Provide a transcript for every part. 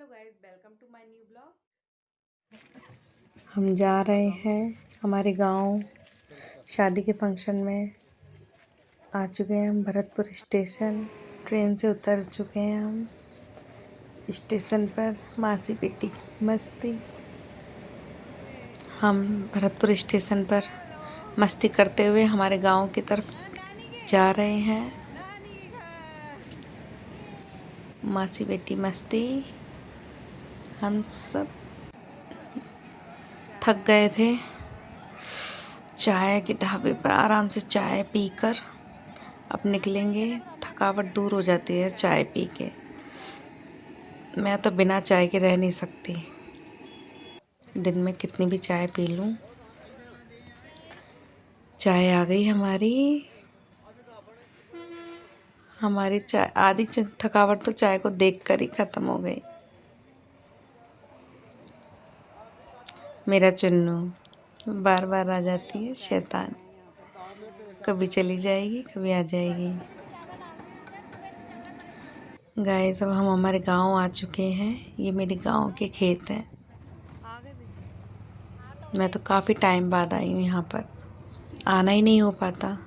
Hello guys, welcome to my new blog. हम जा रहे हैं हमारे गांव शादी के फंक्शन में। आ चुके हैं हम भरतपुर स्टेशन। ट्रेन से उतर चुके हैं हम स्टेशन पर। मासी बेटी की मस्ती। हम भरतपुर स्टेशन पर मस्ती करते हुए हमारे गांव की तरफ जा रहे हैं। मासी बेटी मस्ती। हम सब थक गए थे। चाय के ढाबे पर आराम से चाय पीकर अब निकलेंगे। थकावट दूर हो जाती है चाय पी के। मैं तो बिना चाय के रह नहीं सकती। दिन में कितनी भी चाय पी लूं। चाय आ गई हमारी चाय। आधी थकावट तो चाय को देखकर ही खत्म हो गई। मेरा चुन्नू बार बार आ जाती है शैतान। कभी चली जाएगी, कभी आ जाएगी। गाइस, अब हम हमारे गांव आ चुके हैं। ये मेरे गांव के खेत हैं। मैं तो काफ़ी टाइम बाद आई हूँ यहाँ पर। आना ही नहीं हो पाता।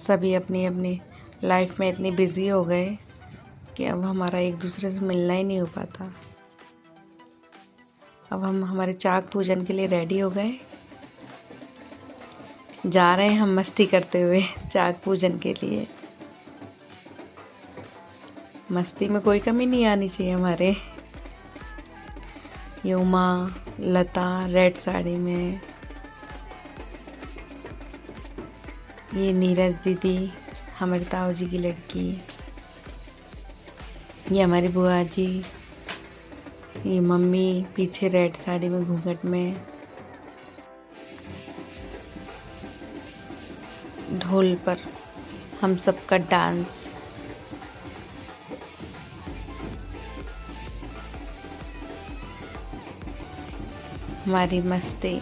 सभी अपनी अपनी लाइफ में इतने बिज़ी हो गए कि अब हमारा एक दूसरे से मिलना ही नहीं हो पाता। अब हम हमारे चाक पूजन के लिए रेडी हो गए। जा रहे हैं हम मस्ती करते हुए चाक पूजन के लिए। मस्ती में कोई कमी नहीं आनी चाहिए हमारे। ये उमा, लता रेड साड़ी में। ये नीरज दीदी, हमारे ताऊ जी की लड़की। ये हमारी बुआ जी। ये मम्मी पीछे रेड साड़ी में घूंघट में। ढोल पर हम सबका डांस। हमारी मस्ती।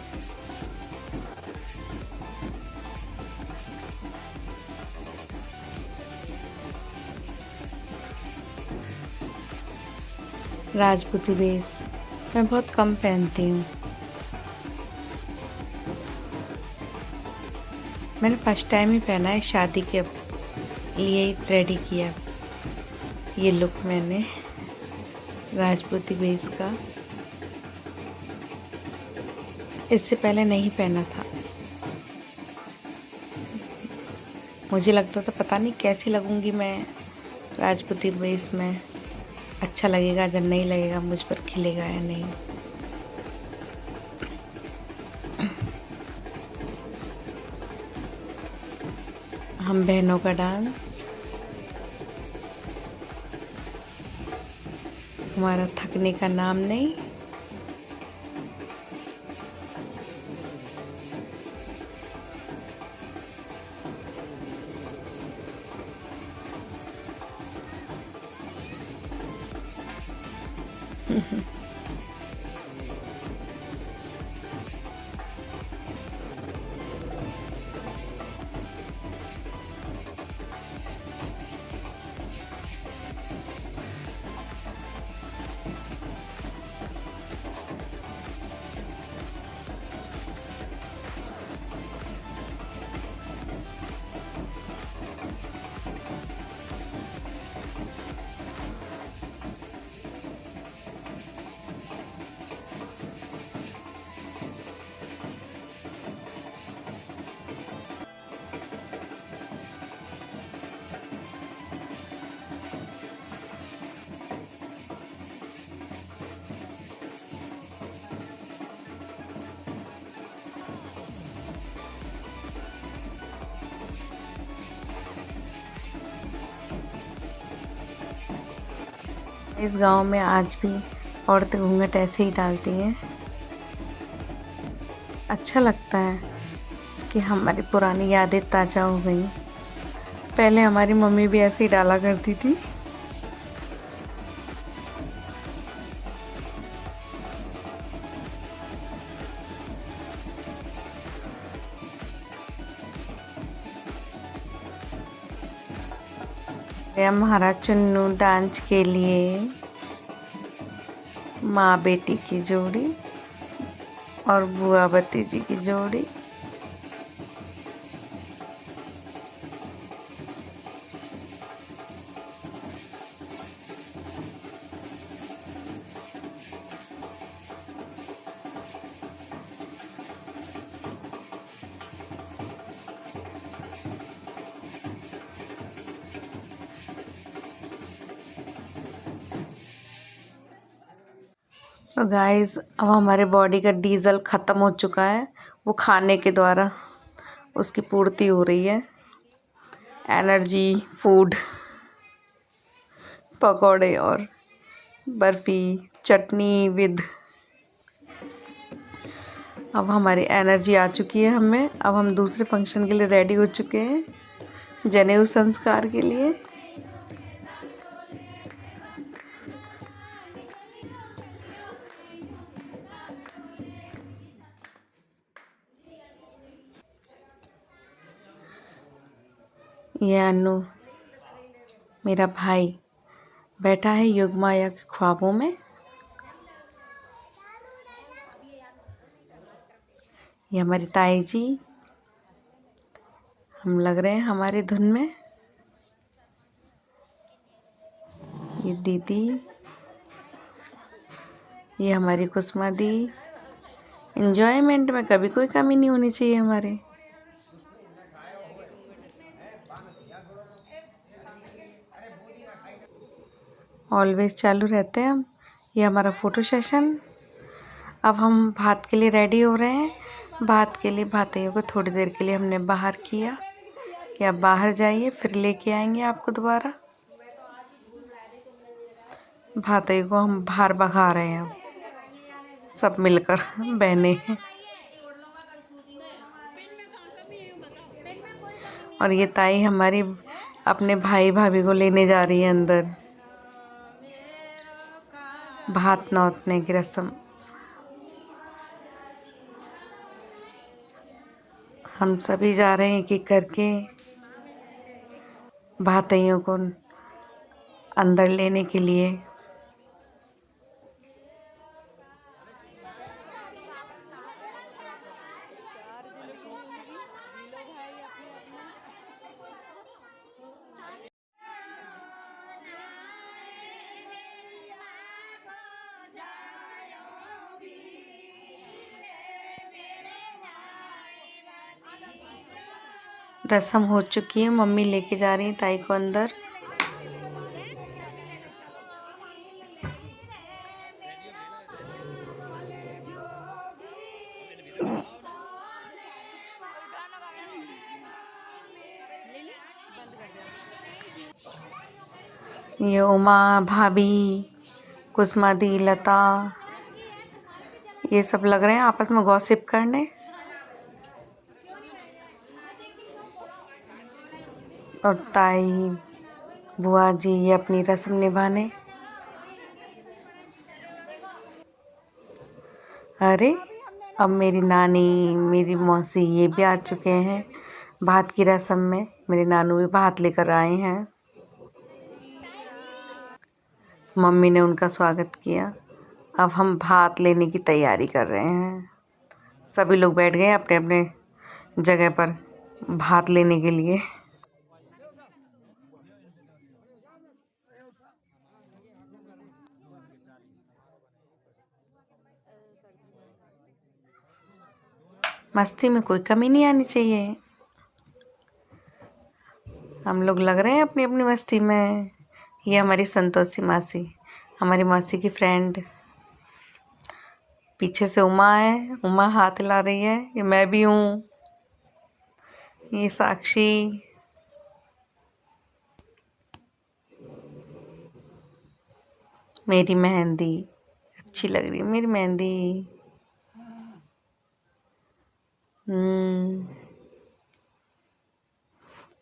राजपूती वेश मैं बहुत कम पहनती हूँ। मैंने फर्स्ट टाइम ही पहना है, शादी के लिए ही रेडी किया ये लुक मैंने राजपूती वेश का। इससे पहले नहीं पहना था। मुझे लगता था पता नहीं कैसी लगूंगी मैं राजपूती वेश में। अच्छा लगेगा या नहीं लगेगा, मुझ पर खिलेगा या नहीं। हम बहनों का डांस। हमारा थकने का नाम नहीं। इस गांव में आज भी औरतें घूंघट ऐसे ही डालती हैं। अच्छा लगता है कि हमारी पुरानी यादें ताज़ा हो गई। पहले हमारी मम्मी भी ऐसे ही डाला करती थी। हमारा चुन्नू डांस के लिए माँ बेटी की जोड़ी और बुआ भतीजी की जोड़ी। तो गाइस अब हमारे बॉडी का डीजल ख़त्म हो चुका है, वो खाने के द्वारा उसकी पूर्ति हो रही है। एनर्जी फूड, पकौड़े और बर्फ़ी चटनी विद। अब हमारी एनर्जी आ चुकी है हमें। अब हम दूसरे फंक्शन के लिए रेडी हो चुके हैं, जनेऊ संस्कार के लिए। ये अनु मेरा भाई बैठा है योग माया के ख्वाबों में। ये हमारी ताई जी, हम लग रहे हैं हमारी धुन में। ये दीदी, ये हमारी कुसुमा दी। एंजॉयमेंट में कभी कोई कमी नहीं होनी चाहिए हमारे। ऑलवेज चालू रहते हैं हम। ये हमारा फ़ोटो सेशन। अब हम भात के लिए रेडी हो रहे हैं। भात के लिए भातियों को थोड़ी देर के लिए हमने बाहर किया कि आप बाहर जाइए, फिर लेके आएंगे आपको दोबारा। भातियों को हम बाहर भगा रहे हैं अब सब मिलकर बहने। और ये ताई हमारी अपने भाई भाभी को लेने जा रही है अंदर। भात नौतने की रस्म हम सभी जा रहे हैं कि करके भातियों को अंदर लेने के लिए। रस्म हो चुकी है, मम्मी लेके जा रही है ताई को अंदर। ये उमा भाभी, कुसुमा दी, लता, ये सब लग रहे हैं आपस में गॉसिप करने। और ताई बुआ जी ये अपनी रस्म निभाने। अरे अब मेरी नानी, मेरी मौसी ये भी आ चुके हैं भात की रस्म में। मेरे नानू भी भात लेकर आए हैं। मम्मी ने उनका स्वागत किया। अब हम भात लेने की तैयारी कर रहे हैं। सभी लोग बैठ गए अपने अपने जगह पर भात लेने के लिए। मस्ती में कोई कमी नहीं आनी चाहिए। हम लोग लग रहे हैं अपनी अपनी मस्ती में। ये हमारी संतोषी मासी, हमारी मौसी की फ्रेंड। पीछे से उमा है, उमा हाथ हिला रही है। ये मैं भी हूँ। ये साक्षी, मेरी मेहंदी अच्छी लग रही है, मेरी मेहंदी।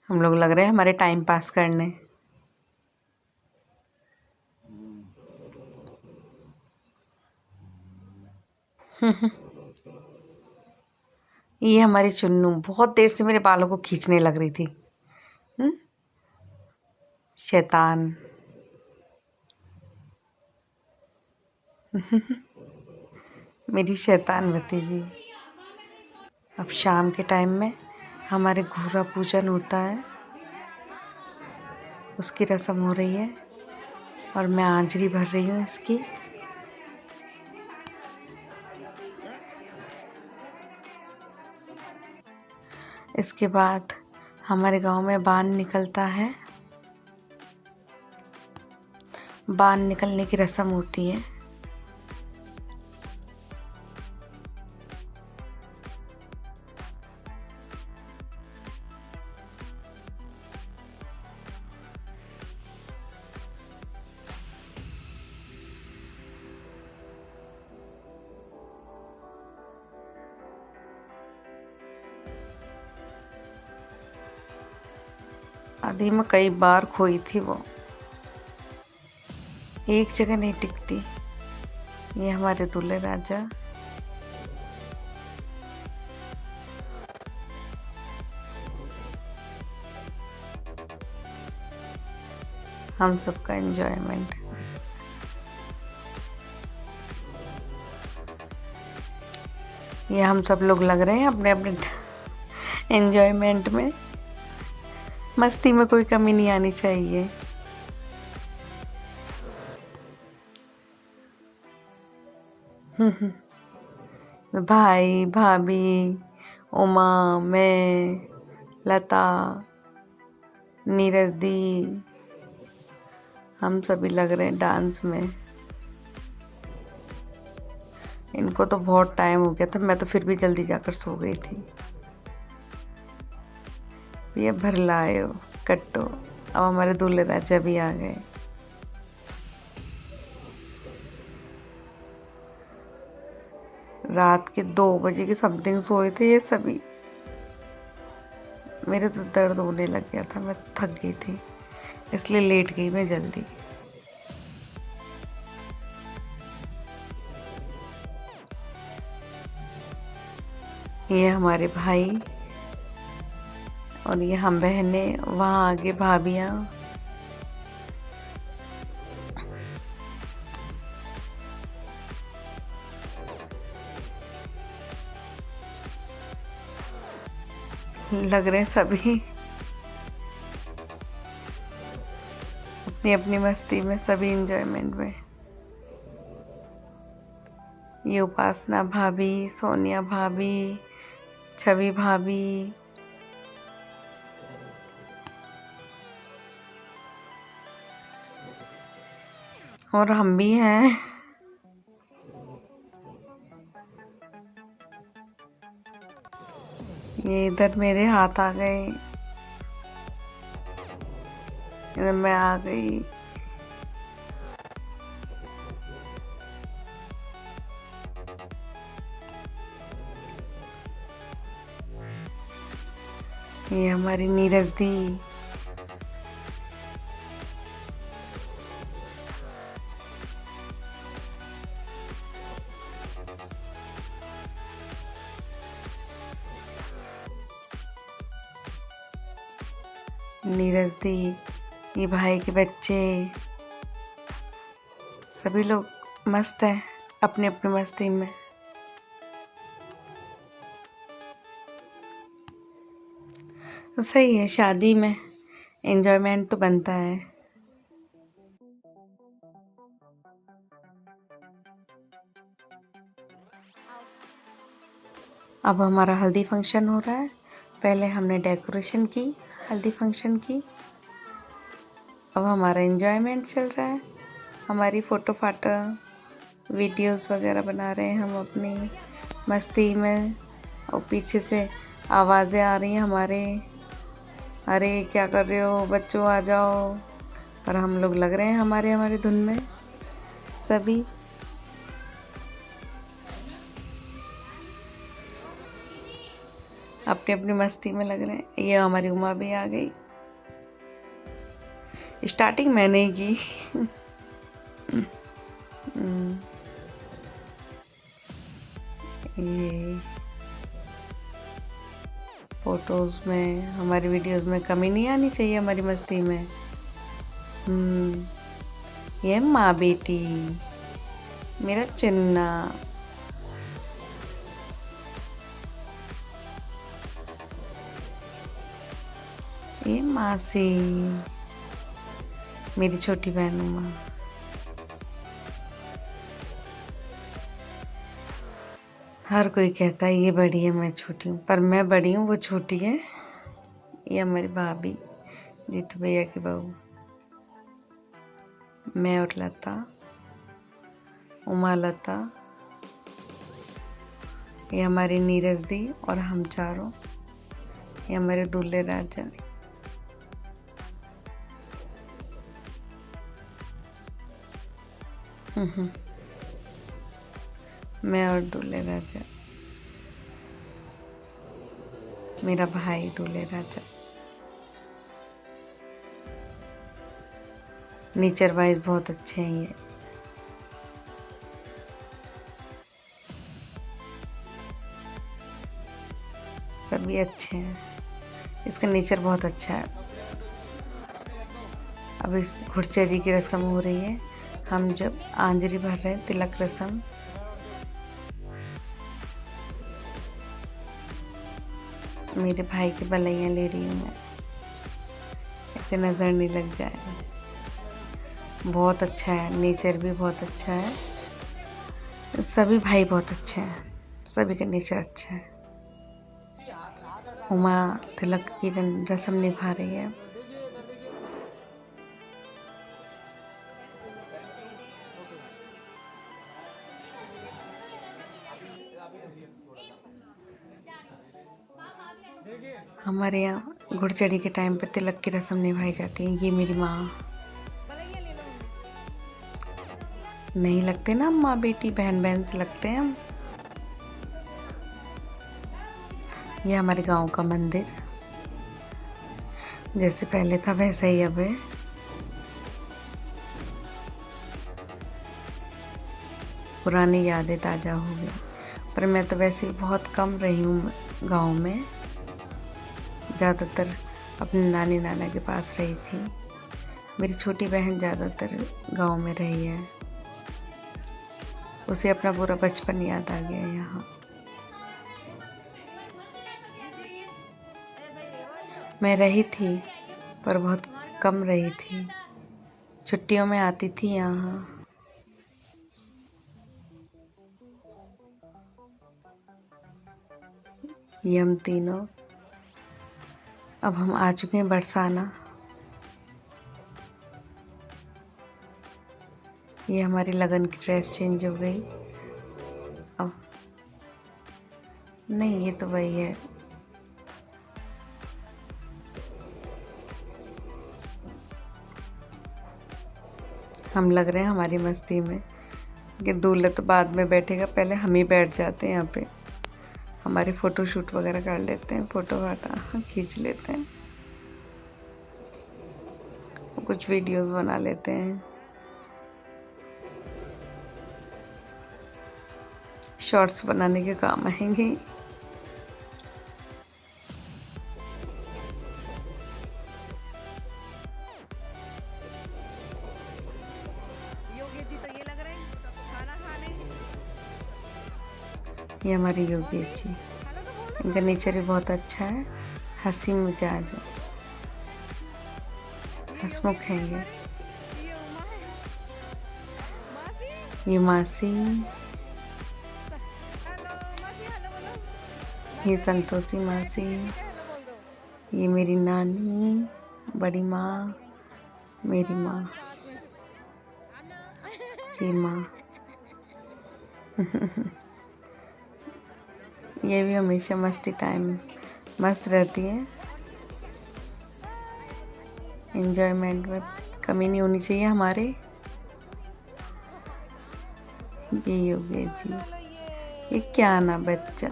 हम लोग लग रहे हैं हमारे टाइम पास करने। ये हमारी चुन्नू बहुत देर से मेरे बालों को खींचने लग रही थी। शैतान। मेरी शैतान भतीजी। अब शाम के टाइम में हमारे घोड़ा पूजन होता है, उसकी रस्म हो रही है और मैं आंजरी भर रही हूँ इसकी। इसके बाद हमारे गांव में बान निकलता है। बान निकलने की रस्म होती है। आदि में कई बार खोई थी वो, एक जगह नहीं टिकती। ये हमारे दूल्हे राजा। हम सबका एंजॉयमेंट। ये हम सब लोग लग रहे हैं अपने अपने एंजॉयमेंट में। मस्ती में कोई कमी नहीं आनी चाहिए। भाई, भाभी, उमा, मैं, लता, नीरज दी, हम सभी लग रहे हैं डांस में। इनको तो बहुत टाइम हो गया था, मैं तो फिर भी जल्दी जाकर सो गई थी। ये भरलायो कट्टो। अब हमारे दूल्हे राजा भी आ गए। रात के 2 बजे के समथिंग सोए थे ये सभी। मेरे तो दर्द होने लग गया था, मैं थक गई थी, इसलिए लेट गई मैं जल्दी। ये हमारे भाई और ये हम बहनें, वहाँ आगे भाभियाँ। लग रहे हैं सभी अपनी अपनी मस्ती में, सभी एंजॉयमेंट में। ये उपासना भाभी, सोनिया भाभी, छवि भाभी, और हम भी हैं। ये इधर मेरे हाथ आ गए, इधर मैं आ गई। ये हमारी नीरज दी। नीरज दी, ये भाई के बच्चे, सभी लोग मस्त हैं अपनी अपनी मस्ती में। तो सही है, शादी में एंजॉयमेंट तो बनता है। अब हमारा हल्दी फंक्शन हो रहा है। पहले हमने डेकोरेशन की, हल्दी फंक्शन की। अब हमारा एंजॉयमेंट चल रहा है। हमारी फ़ोटो फाटो वीडियोस वगैरह बना रहे हैं हम अपनी मस्ती में। और पीछे से आवाज़ें आ रही हैं हमारे, अरे क्या कर रहे हो बच्चों, आ जाओ। पर हम लोग लग रहे हैं हमारे धुन में सभी। अपनी अपनी मस्ती में लग रहे हैं। ये हमारी उमा भी आ गई। स्टार्टिंग मैंने ही की। ये फोटोज में, हमारी वीडियोस में कमी नहीं आनी चाहिए हमारी मस्ती में। ये माँ बेटी। मेरा चिन्ना। ये मासी, मेरी छोटी बहन उमा। हर कोई कहता है ये बड़ी है मैं छोटी हूँ, पर मैं बड़ी हूँ वो छोटी है। ये हमारी भाभी, जीतू भैया की बहू। मैं और लता, उमा लता, ये हमारी नीरज दी और हम चारों, ये हमारे दूल्हे राजा। मैं और दूल्हे राजा, मेरा भाई दूल्हे राजा। नेचर वाइज बहुत अच्छे हैं ये। सभी अच्छे हैं, इसका नेचर बहुत अच्छा है। अब इस घुड़चरी की रस्म हो रही है। हम जब आंजरी भर रहे हैं, तिलक रस्म। मेरे भाई की बलैया ले रही हूँ मैं, ऐसे नज़र नहीं लग जाए। बहुत अच्छा है, नेचर भी बहुत अच्छा है। सभी भाई बहुत अच्छे हैं, सभी का नेचर अच्छा है। उमा तिलक की रस्म निभा रही है। हमारे यहाँ घुड़चढ़ी के टाइम पे तिलक की रस्म निभाई जाती है। ये मेरी माँ। नहीं लगते ना माँ बेटी, बहन बहन से लगते हैं हम। ये हमारे गांव का मंदिर, जैसे पहले था वैसा ही अब है। पुरानी यादें ताज़ा हो गई। पर मैं तो वैसे बहुत कम रही हूँ गांव में, ज़्यादातर अपने नानी नाना के पास रही थी। मेरी छोटी बहन ज़्यादातर गांव में रही है, उसे अपना पूरा बचपन याद आ गया यहाँ। मैं रही थी पर बहुत कम रही थी, छुट्टियों में आती थी यहाँ। ये हम तीनों, अब हम आ चुके हैं बरसाना। ये हमारी लगन की ड्रेस चेंज हो गई अब। नहीं, ये तो वही है। हम लग रहे हैं हमारी मस्ती में कि दूल्हा तो बाद में बैठेगा, पहले हम ही बैठ जाते हैं यहाँ पे। हमारे फ़ोटो शूट वगैरह कर लेते हैं, फ़ोटो वाटा खींच लेते हैं, कुछ वीडियोस बना लेते हैं, शॉर्ट्स बनाने के काम आएंगे। ये हमारी योगेश जी, इनका नेचर भी बहुत अच्छा है, हंसी मिजाज है, हंसमुख है ये मासी, ये संतोषी मासी, ये मेरी नानी, बड़ी माँ, मेरी माँ, ये माँ। ये भी हमेशा मस्ती टाइम मस्त रहती है। एंजॉयमेंट में कमी नहीं होनी चाहिए हमारे। ये योगेश जी, ये क्या ना बच्चा,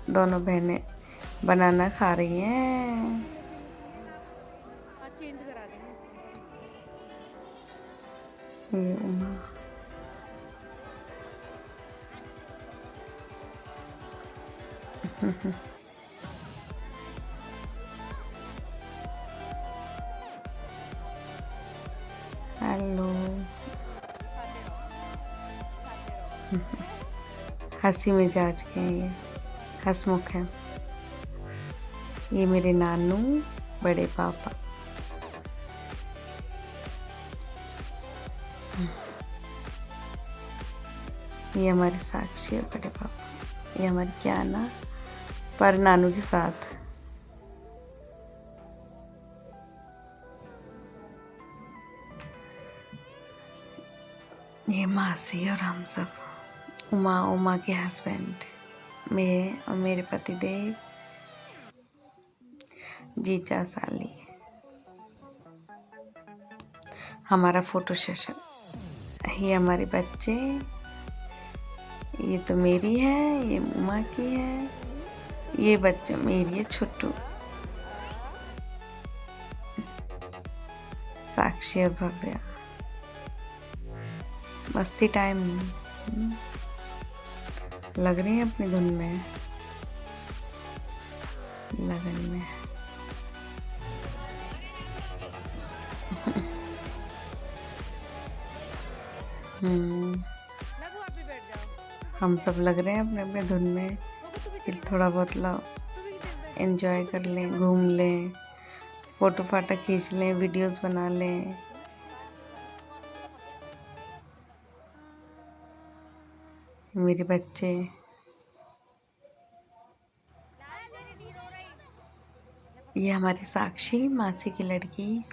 दोनों बहनें बनाना खा रही हैं। ये उमा, हेलो। हंसी मिजाज के हैं, ये हंसमुख हैं। ये मेरे नानू बड़े पापा। ये हमारे साक्षी और बड़े पापा। ये हमारी क्याना पर नानू के साथ। ये मासी और हम सब। उमा के हस्बैंड, मैं और मेरे पति देव, जीजा साली। हमारा फोटो सेशन। ये हमारे बच्चे, ये तो मेरी है, ये उमा की है, ये बच्चा मेरी है छोटू, साक्षी और भव्या। मस्ती टाइम लग रही है अपनी धुन में, लगन में। हम सब लग रहे हैं अपने अपने धुन में। फिर थोड़ा बहुत एंजॉय कर लें, घूम लें, फोटो फाटा खींच लें, वीडियोस बना लें। मेरे बच्चे, ये हमारी साक्षी मासी की लड़की।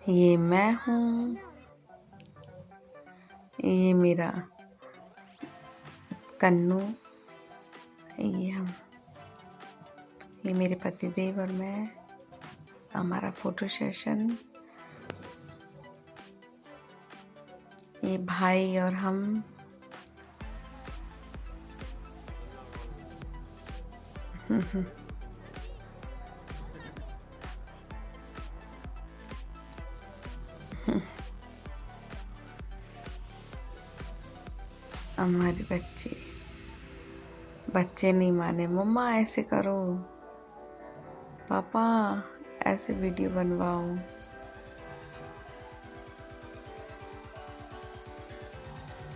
ये मैं हूँ, ये मेरा कन्नू, ये मेरे पति देव और मैं। हमारा फोटो सेशन। ये भाई और हम। हमारे बच्चे नहीं माने, मम्मा ऐसे करो, पापा ऐसे वीडियो बनवाओ।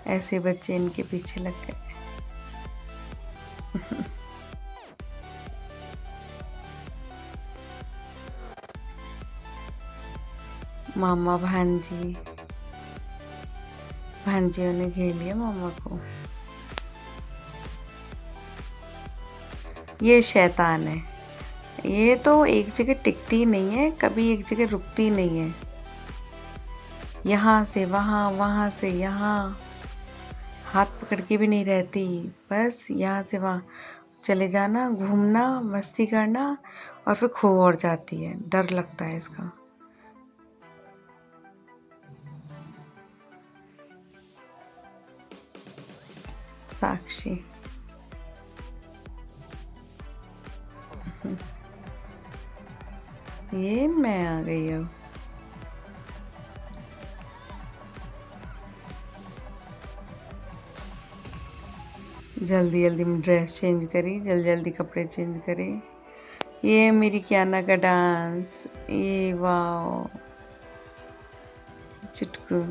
ऐसे बच्चे इनके पीछे लग गए। मामा भांजियों ने घेर लिया मामा को। ये शैतान है, ये तो एक जगह टिकती नहीं है, कभी एक जगह रुकती नहीं है। यहाँ से वहाँ, वहाँ से यहाँ, हाथ पकड़ के भी नहीं रहती, बस यहाँ से वहाँ चले जाना, घूमना, मस्ती करना, और फिर खो और जाती है। डर लगता है इसका। साक्षी, ये मैं आ गई अब। जल्दी जल्दी में ड्रेस चेंज करी, जल्दी जल्दी कपड़े चेंज करे। ये मेरी क्याना का डांस, ये वाओ, चुटकू।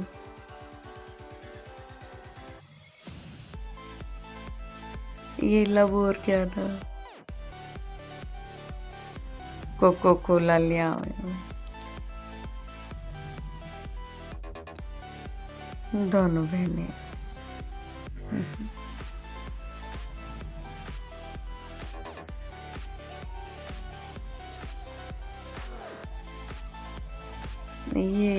ये लव और क्याना कोको कोला लिया। दोनों बहनें। ये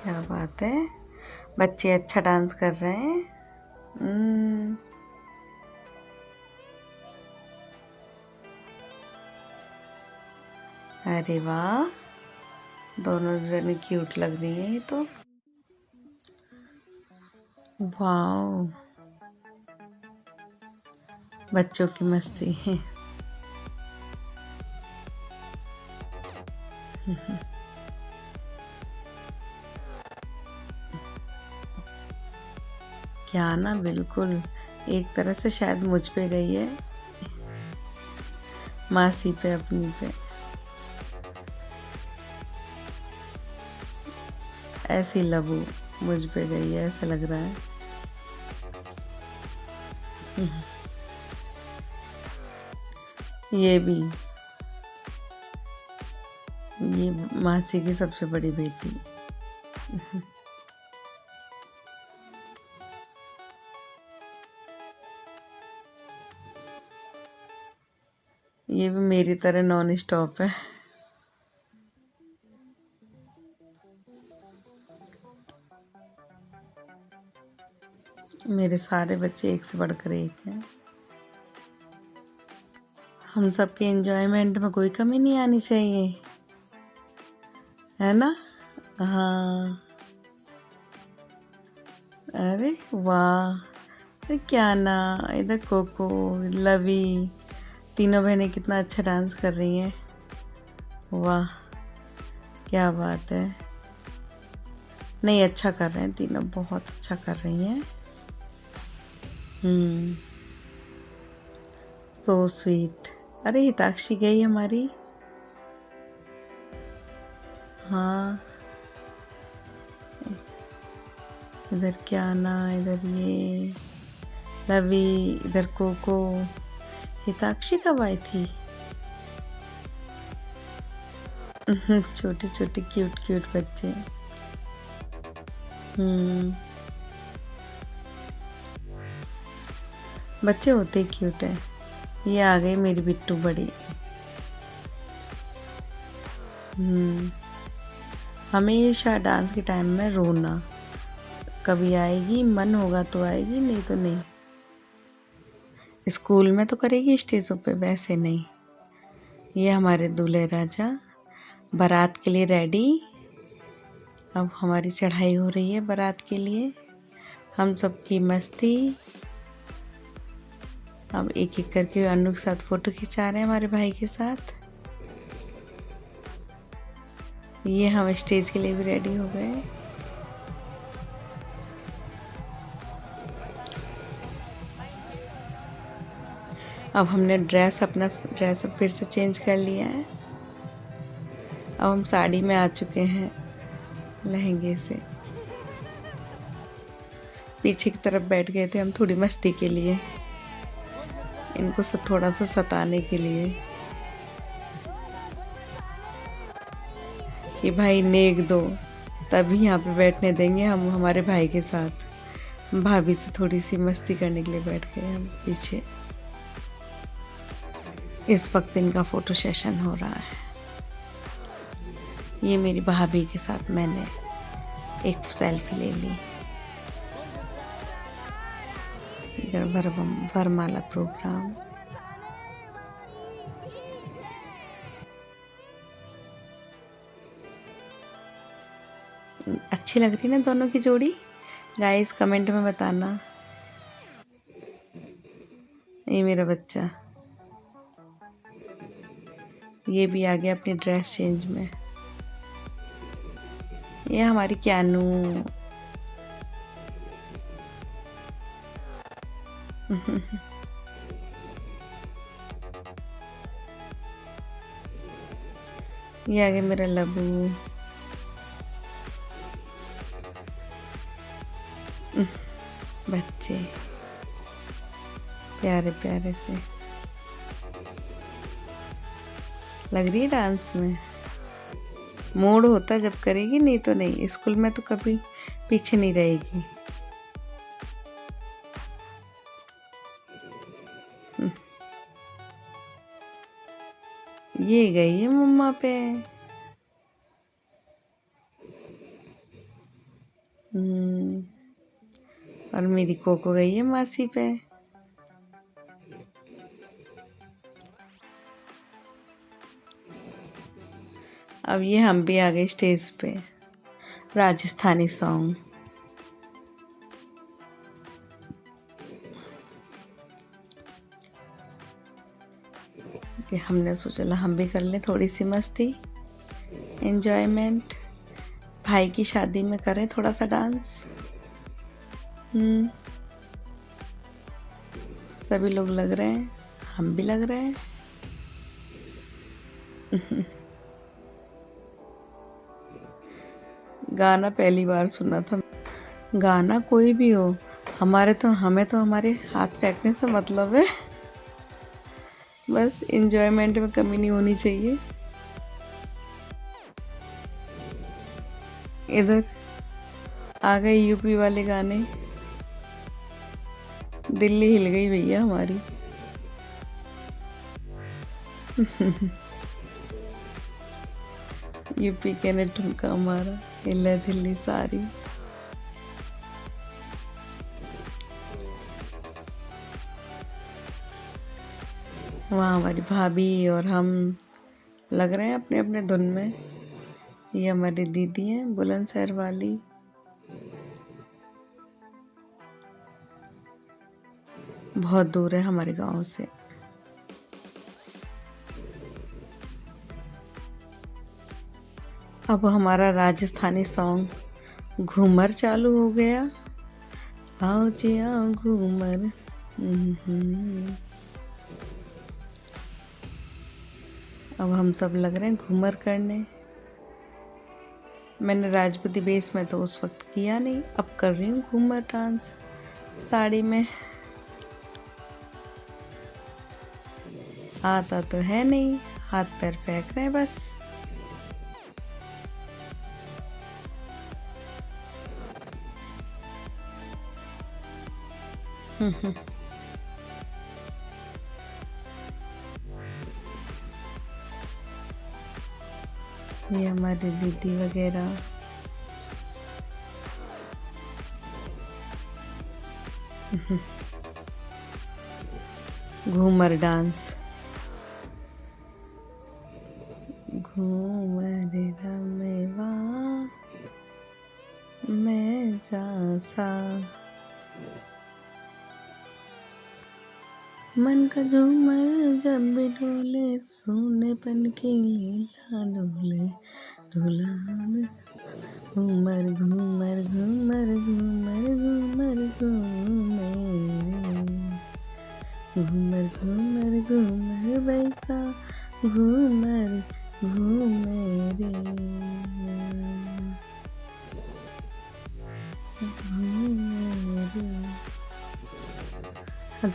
क्या बात है, बच्चे अच्छा डांस कर रहे हैं। अरे वाह, दोनों जने क्यूट लग रही है ये तो। वाओ, बच्चों की मस्ती है। क्या ना, बिल्कुल एक तरह से शायद मुझ पे गई है, मासी पे, अपनी पे। ऐसी लबू मुझ पे गई है, ऐसा लग रहा है। ये भी, ये मासी की सबसे बड़ी बेटी। ये भी मेरी तरह नॉन स्टॉप है। मेरे सारे बच्चे एक से बढ़कर एक हैं। हम सबके एंजॉयमेंट में कोई कमी नहीं आनी चाहिए, है ना? हाँ। अरे वाह, अरे क्या ना, इधर कोको, लवी, तीनों बहनें कितना अच्छा डांस कर रही हैं। वाह, क्या बात है। नहीं, अच्छा कर रहे हैं तीनों, बहुत अच्छा कर रही हैं। So sweet. अरे हिताक्षी गई हमारी। हाँ, इधर क्या ना, इधर ये लवी, इधर कोको। हिताक्षी कब आई थी? छोटे छोटे क्यूट क्यूट बच्चे। बच्चे होते ही क्यूट है। ये आ गई मेरी बिट्टू बड़ी। हमेशा डांस के टाइम में रोना, कभी आएगी, मन होगा तो आएगी, नहीं तो नहीं। स्कूल में तो करेगी स्टेजों पे, वैसे नहीं। ये हमारे दूल्हे राजा बारात के लिए रेडी। अब हमारी चढ़ाई हो रही है बारात के लिए, हम सबकी मस्ती। अब एक एक करके अनु के साथ फोटो खिंचा रहे हैं, हमारे भाई के साथ। ये हम स्टेज के लिए भी रेडी हो गए। अब हमने अपना ड्रेस फिर से चेंज कर लिया है। अब हम साड़ी में आ चुके हैं, लहंगे से। पीछे की तरफ बैठ गए थे हम थोड़ी मस्ती के लिए, इनको थोड़ा सा सताने के लिए। कि भाई नेक दो, तभी यहाँ पे बैठने देंगे हम हमारे भाई के साथ। भाभी से थोड़ी सी मस्ती करने के लिए बैठ गए हम पीछे। इस वक्त इनका फोटो सेशन हो रहा है। ये मेरी भाभी के साथ मैंने एक सेल्फी ले ली। वरमाला प्रोग्राम। अच्छी लग रही ना दोनों की जोड़ी? गाइस कमेंट में बताना। ये मेरा बच्चा, ये भी आ गया अपनी ड्रेस चेंज में। ये हमारी क्यानू। ये आ गया मेरा लबू। बच्चे प्यारे प्यारे से लग रही है डांस में। मूड होता जब करेगी, नहीं तो नहीं। स्कूल में तो कभी पीछे नहीं रहेगी। ये गई है मम्मा पे। और मेरी कोको गई है मासी पे। अब ये हम भी आ गए स्टेज पे। राजस्थानी सॉन्ग। कि हमने सोचा हम भी कर लें थोड़ी सी मस्ती, एंजॉयमेंट। भाई की शादी में करें थोड़ा सा डांस। सभी लोग लग रहे हैं, हम भी लग रहे हैं। गाना पहली बार सुना था। गाना कोई भी हो, हमें तो हमारे हाथ फेंकने से मतलब है। बस एंजॉयमेंट में कमी नहीं होनी चाहिए। इधर आ गए यूपी वाले गाने, दिल्ली हिल गई भैया हमारी। यूपी के ने ठुमका हमारा, हिले दिल्ली सारी। वहाँ हमारी भाभी और हम लग रहे हैं अपने अपने धुन में। ये हमारी दीदी हैं बुलंदशहर वाली। बहुत दूर है हमारे गांव से। अब हमारा राजस्थानी सॉन्ग घूमर चालू हो गया। आओ जी आओ घूमर। अब हम सब लग रहे हैं घूमर करने। मैंने राजपूती बेस में तो उस वक्त किया नहीं, अब कर रही हूँ घूमर डांस साड़ी में। आता तो है नहीं, हाथ पैर फेंक रहे हैं बस। ये हमारी दीदी वगैरह। घूमर डांस। घूमर रमेवा मैं जासा, मन का झूमर जब भी डोले, सोनेपन की लीला डोले डोला। घूमर घूमर घूमर घूमर घूमर घूमर घूमर घूमर घूमर वैसा घूमर घूमरे घूमरे।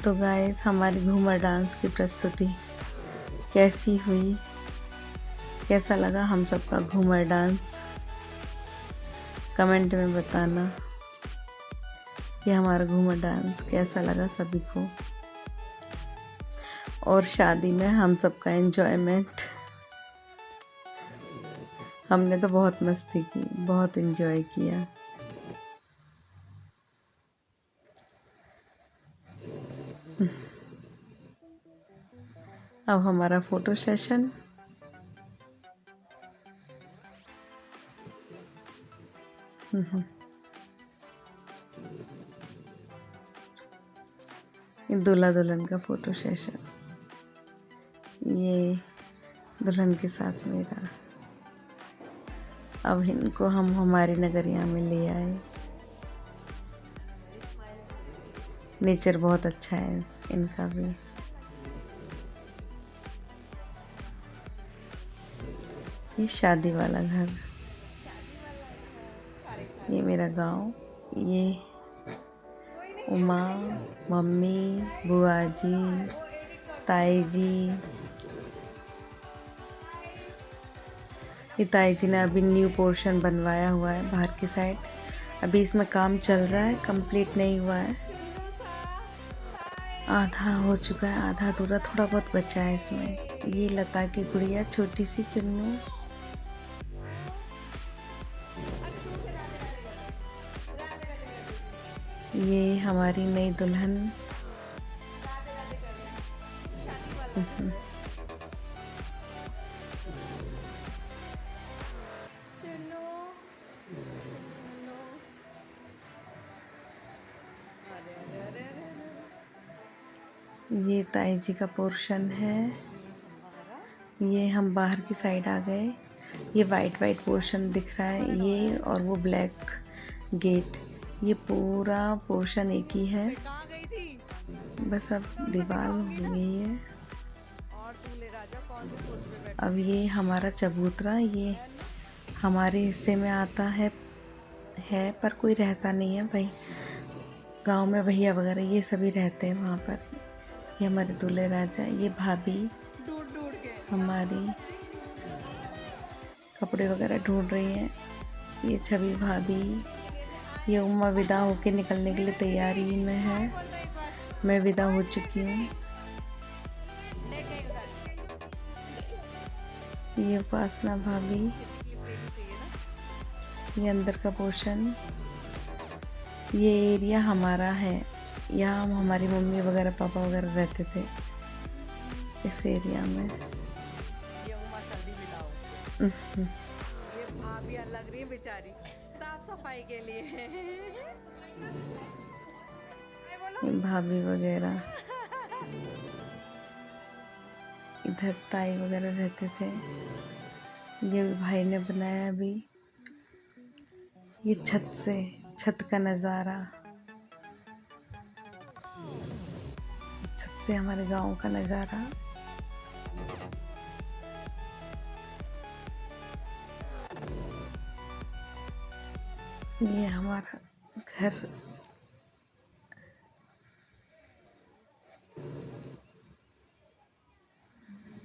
तो गाइस हमारी घूमर डांस की प्रस्तुति कैसी हुई, कैसा लगा हम सबका घूमर डांस, कमेंट में बताना कि हमारा घूमर डांस कैसा लगा सभी को। और शादी में हम सबका एंजॉयमेंट, हमने तो बहुत मस्ती की, बहुत एंजॉय किया। अब हमारा फोटो सेशन। दूल्हा दुल्हन का फोटो सेशन, ये दुल्हन के साथ मेरा। अब इनको हम हमारी नगरिया में ले आए। नेचर बहुत अच्छा है इनका भी। ये शादी वाला घर, ये मेरा गांव। ये उमा, मम्मी, बुआ जी, ताई जी। ये ताई जी ने अभी न्यू पोर्शन बनवाया हुआ है बाहर की साइड। अभी इसमें काम चल रहा है, कंप्लीट नहीं हुआ है। आधा हो चुका है, आधा अधूरा, थोड़ा बहुत बचा है इसमें। ये लता की गुड़िया छोटी सी चुन्नू। ये हमारी नई दुल्हन। ये ताई जी का पोर्शन है। ये हम बाहर की साइड आ गए। ये वाइट वाइट पोर्शन दिख रहा है, ये और वो ब्लैक गेट, ये पूरा पोर्शन एक ही है। बस अब दीवार हो गई है। अब ये हमारा चबूतरा, ये हमारे हिस्से में आता है है पर कोई रहता नहीं है भाई। गांव में भैया वगैरह ये सभी रहते हैं वहाँ पर। ये हमारे दूल्हे राजा, ये भाभी हमारी कपड़े वगैरह ढूंढ रही हैं। ये छवि भाभी, ये उम्मा विदा होके निकलने के लिए तैयारी में है। मैं विदा हो चुकी हूँ। ये उपासना भाभी, ये अंदर का पोर्शन, ये एरिया हमारा है। यहाँ हम हमारी मम्मी वगैरह पापा वगैरह रहते थे इस एरिया में। ये उमा सर्दी मिलाओ। ये भाभी लग रही है बेचारी साफ सफाई के लिए। ये भाभी वगैरह, इधर ताई वगैरह रहते थे। ये भी भाई ने बनाया अभी। ये छत का नज़ारा, छत से हमारे गांव का नज़ारा। ये हमारा घर,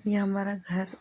ये हमारा घर।